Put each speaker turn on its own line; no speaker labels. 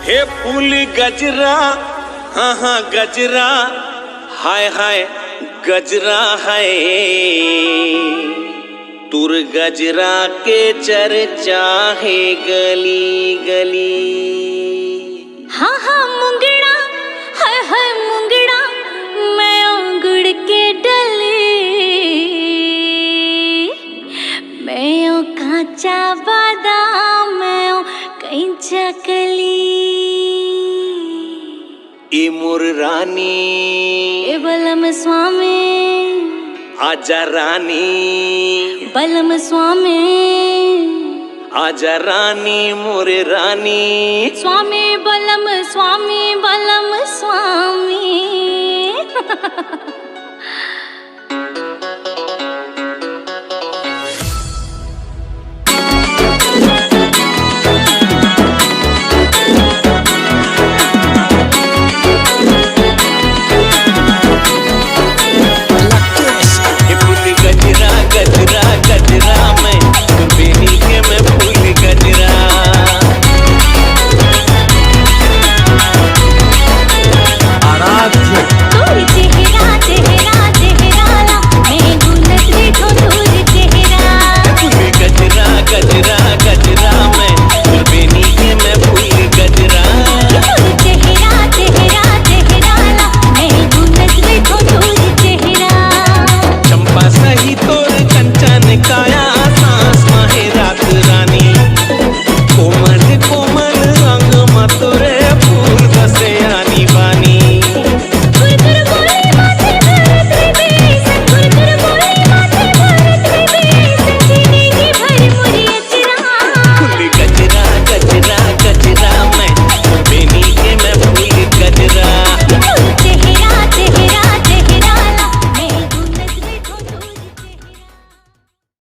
हे फूल गजरा, हाँ हाँ गजरा, हाय हाय गजरा है। तुर गजरा के चर्चा है गली गली।
हाँ हाँ मुंगड़ा, हाय हाय मुंगड़ा, मैं अंगुड़ के डले, मैं ओ कांचा बादाम, मैं ओ कंचा कली।
ए मोर रानी,
ए बलम स्वामी,
आजा रानी,
बलम स्वामी,
आजा रानी मोरे रानी।
स्वामी बलम स्वामी, बलम स्वामी।